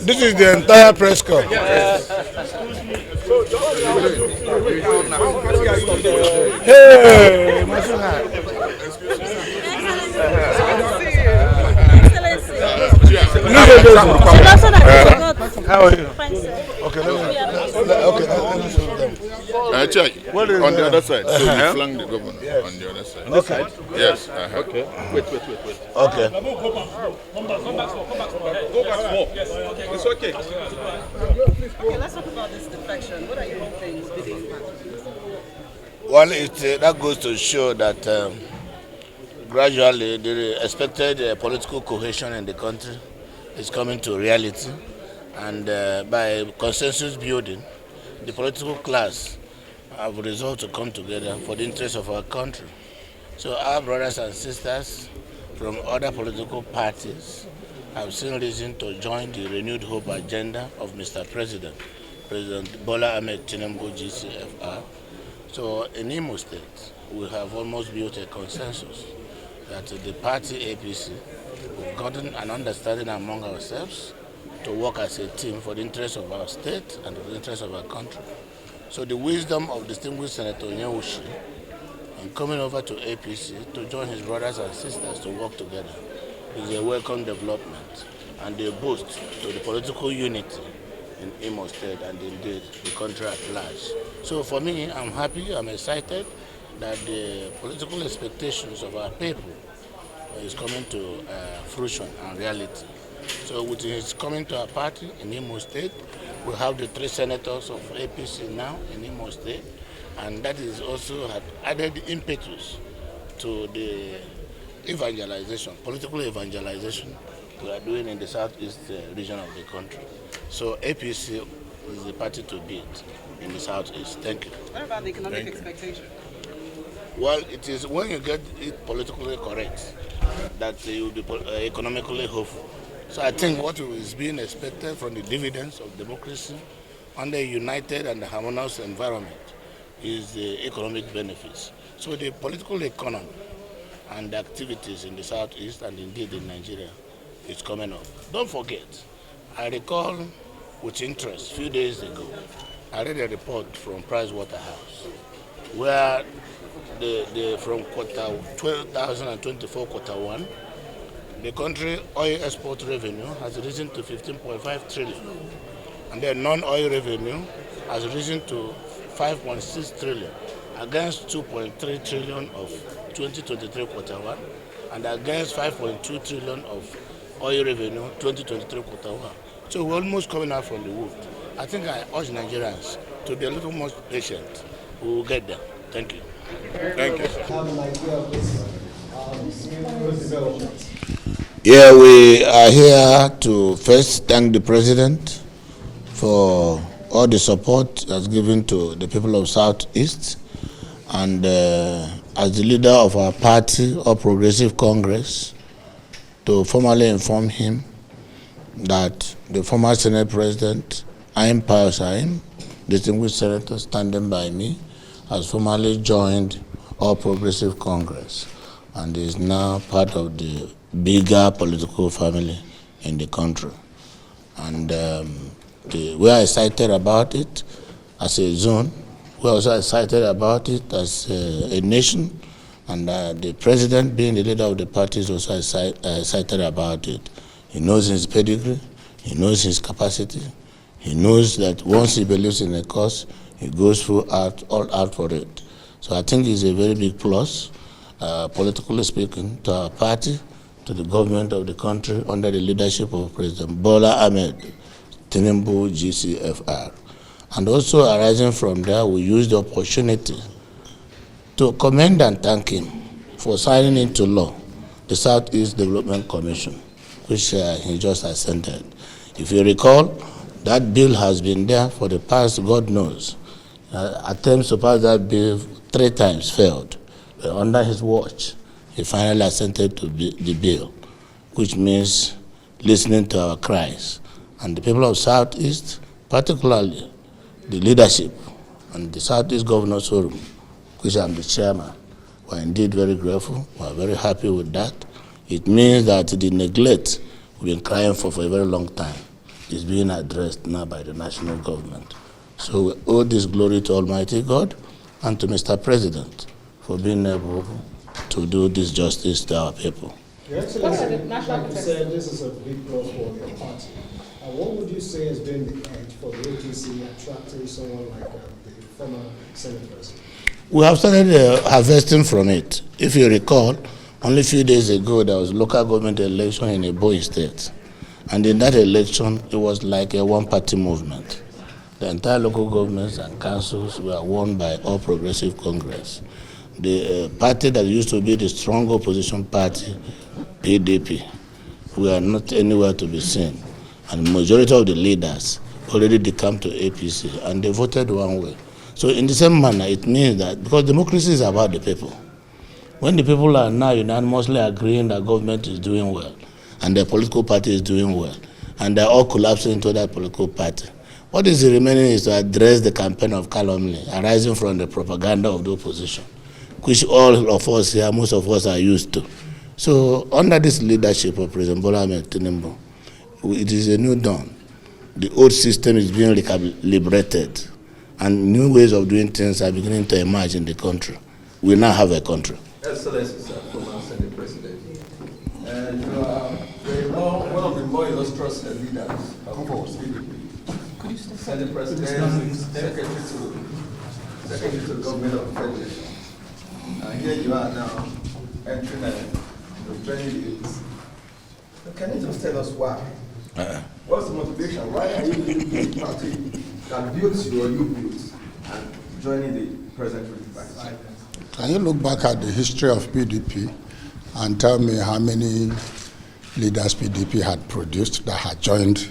This is the entire press corps. Hey, how are you? Okay, let me show them. Check on the other side. So you flank the governor on the other side. This side? Yes. Okay. Wait. Okay. Come back. It's okay. Okay, let's talk about this defection. What are you hoping is the impact? Well, that goes to show that gradually the expected political cohesion in the country is coming to reality, and by consensus building, the political class have resolved to come together for the interest of our country. So our brothers and sisters from other political parties have seen reason to join the renewed hope agenda of Mr. President Bola Ahmed Tinubu GCFR. So in Imo State, we have almost built a consensus that the party APC have gotten an understanding among ourselves to work as a team for the interest of our state and for the interest of our country. So the wisdom of distinguished Senator Nyewushi in coming over to APC to join his brothers and sisters to work together is a welcome development and a boost to the political unity in Imo State and indeed the country at large. So for me, I'm happy, I'm excited that the political expectations of our people is coming to fruition and reality. So with his coming to our party in Imo State, we have the 3 senators of APC now in Imo State, and that is also had added impetus to the evangelization, political evangelization we are doing in the southeast region of the country. So APC is the party to beat in the southeast. Thank you. What about the economic expectation? Well, it is when you get it politically correct that you will be economically hopeful. So I think what is being expected from the dividends of democracy under a united and harmonious environment is the economic benefits. So the political economy and the activities in the southeast and indeed in Nigeria is coming up. Don't forget, I recall with interest a few days ago, I read a report from Pricewaterhouse where from quarter 2024 quarter 1, the country oil export revenue has risen to 15.5 trillion, and the non-oil revenue has risen to 5.6 trillion against 2.3 trillion of 2023 quarter 1 and against 5.2 trillion of oil revenue 2023 quarter 1. So we're almost coming out from the wood. I think I urge Nigerians to be a little more patient. We will get there. Thank you. Thank you. Yeah, we are here to first thank the President for all the support that's given to the people of Southeast, and as the leader of our party, All Progressive Congress, to formally inform him that the former Senate President, Aim Payosaim, distinguished senator standing by me, has formally joined All Progressive Congress and is now part of the bigger political family in the country. And we are excited about it as a zone. We are also excited about it as a nation. And the president, being the leader of the party, is also excited about it. He knows his pedigree, he knows his capacity, he knows that once he believes in a cause, he goes all out for it. So I think it's a very big plus, politically speaking, to our party, to the government of the country under the leadership of President Bola Ahmed Tinubu GCFR. And also arising from there, we use the opportunity to commend and thank him for signing into law the Southeast Development Commission, which he just assented. If you recall, that bill has been there for the past, God knows. Attempts to pass that bill 3 times failed. But under his watch, he finally assented to the bill, which means listening to our cries. And the people of Southeast, particularly the leadership and the Southeast Governors Forum, which I'm the chairman, we're indeed very grateful. We're very happy with that. It means that the neglect we've been crying for a very long time is being addressed now by the national government. So we owe this glory to Almighty God and to Mr. President for being able to do this justice to our people. Your Excellency, like you said, this is a big plus for your party. What would you say has been the edge for the APC attracting someone like the former Senate President? We have started harvesting from it. If you recall, only a few days ago, there was a local government election in Ebonyi State. And in that election, it was like a one-party movement. The entire local governments and councils were won by All Progressive Congress. The party that used to be the strong opposition party, PDP, were not anywhere to be seen. And the majority of the leaders already decamped to APC, and they voted one way. So in the same manner, it means that, because democracy is about the people. When the people are now unanimously agreeing that government is doing well, and the political party is doing well, and they're all collapsing into that political party, what is remaining is to address the campaign of calumny arising from the propaganda of the opposition, which all of us here, most of us are used to. So under this leadership of President Bola Ahmed Tinubu, it is a new dawn. The old system is being recalibrated, and new ways of doing things are beginning to emerge in the country. We now have a country. Excellency, sir, former Senate President. And you are one of the more illustrious leaders of PDP. Senate President, Secretary to the Government of the Federation. And here you are now entering the 20 years. Can you just tell us why? What's the motivation? Why are you leaving the party that built you or you built and joining the present party? Can you look back at the history of PDP and tell me how many leaders PDP had produced that had joined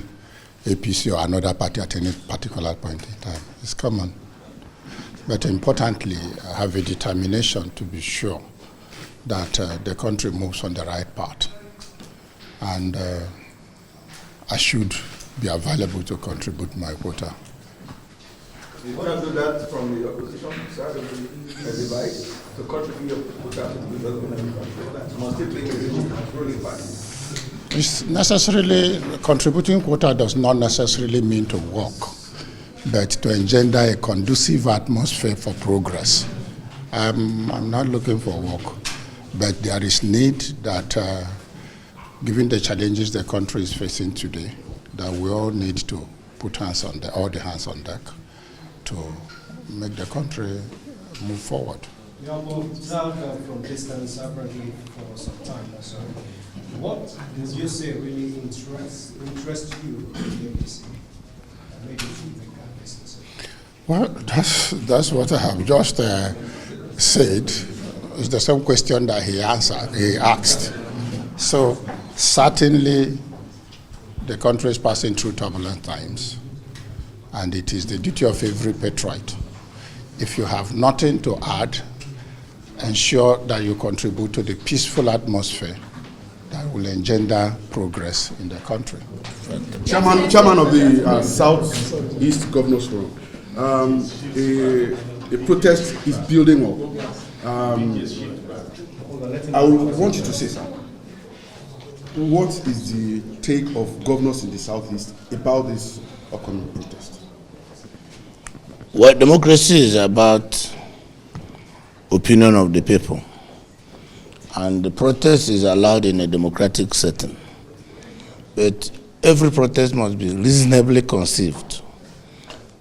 APC or another party at any particular point in time? It's common. But importantly, I have a determination to be sure that the country moves on the right path. And I should be available to contribute my quota. You cannot do that from the opposition side of the divide to contribute your quota to the development of the country. Must it be a ruling party? It's necessarily, contributing quota does not necessarily mean to work, but to engender a conducive atmosphere for progress. I'm not looking for work, but there is need that, given the challenges the country is facing today, that we all need to put hands on all the hands on deck to make the country move forward. You have observed from distance apparently for some time or so. What does you say really interest you in the APC? Maybe you think that business. Well, that's what I have just said. It's the same question that he asked. So certainly the country is passing through turbulent times, and it is the duty of every patriot, if you have nothing to add, ensure that you contribute to the peaceful atmosphere that will engender progress in the country. Chairman of the Southeast Governors Forum, a protest is building up. I want you to say something. What is the take of governors in the Southeast about this upcoming protest? Well, democracy is about opinion of the people. And the protest is allowed in a democratic setting. But every protest must be reasonably conceived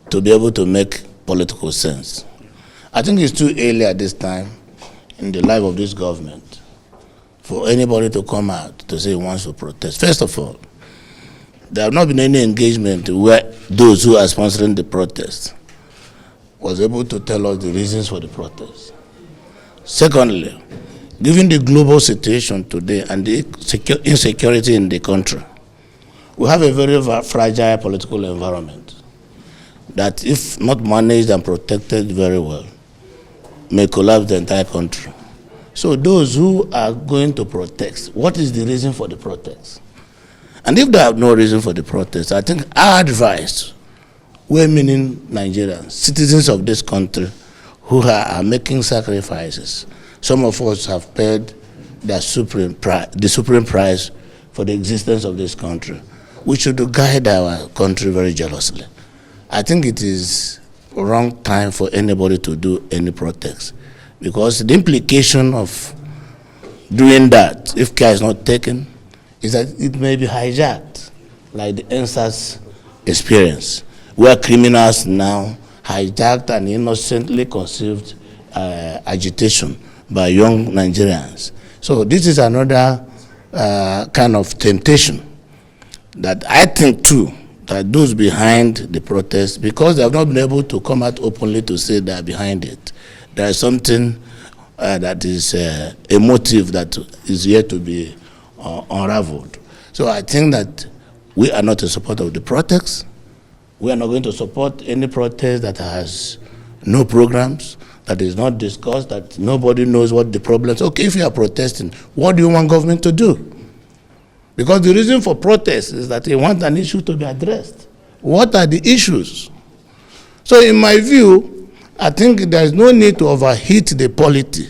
to be able to make political sense. I think it's too early at this time in the life of this government for anybody to come out to say he wants to protest. First of all, there have not been any engagement where those who are sponsoring the protest was able to tell us the reasons for the protest. Secondly, given the global situation today and the insecurity in the country, we have a very fragile political environment that, if not managed and protected very well, may collapse the entire country. So those who are going to protest, what is the reason for the protest? And if they have no reason for the protest, I think our advice we meaning Nigerians, citizens of this country, who are making sacrifices. Some of us have paid the supreme price for the existence of this country. We should guide our country very jealously. I think it is a wrong time for anybody to do any protest, because the implication of doing that, if care is not taken, is that it may be hijacked, like the NSAS experience, where criminals now hijacked and innocently conceived agitation by young Nigerians. So this is another kind of temptation that I think too, that those behind the protest, because they have not been able to come out openly to say they are behind it, there is something that is a motive that is yet to be unraveled. So I think that we are not in support of the protest. We are not going to support any protest that has no programs, that is not discussed, that nobody knows what the problems. Okay, if you are protesting, what do you want government to do? Because the reason for protest is that they want an issue to be addressed. What are the issues? So in my view, I think there is no need to overheat the polity,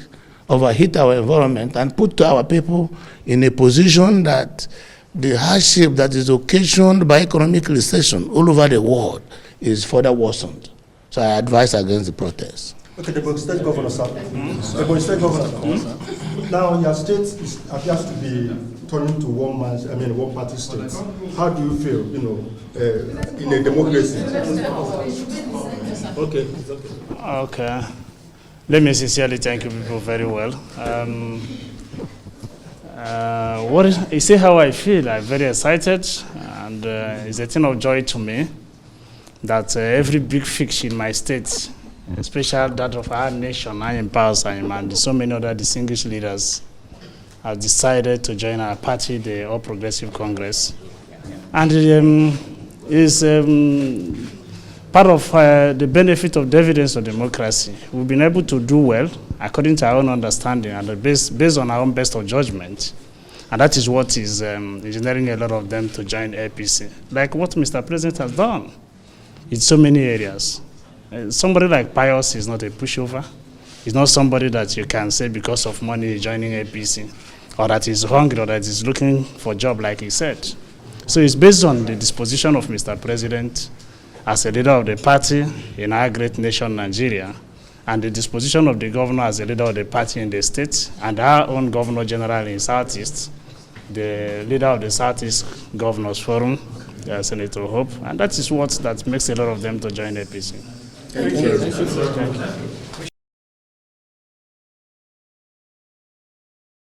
overheat our environment, and put our people in a position that the hardship that is occasioned by economic recession all over the world is further worsened. So I advise against the protest. Okay, the state governor, sir. The state governor. Now your state appears to be turning to one party state. How do you feel, in a democracy? Okay. Let me sincerely thank you people very well. You see how I feel? I'm very excited, and it's a thing of joy to me that every big fix in my state, especially that of our nation, I am and so many other distinguished leaders, have decided to join our party, the All Progressive Congress. And is part of the benefit of dividends of democracy. We've been able to do well according to our own understanding and based on our own best of judgment. And that is what is engineering a lot of them to join APC, like what Mr. President has done in so many areas. Somebody like Pius is not a pushover. He's not somebody that you can say because of money joining APC, or that is hungry, or that is looking for a job, like he said. So it's based on the disposition of Mr. President as a leader of the party in our great nation, Nigeria, and the disposition of the governor as a leader of the party in the state, and our own governor general in Southeast, the leader of the Southeast Governors Forum, Senator Hope, and that is what that makes a lot of them to join APC. Thank you.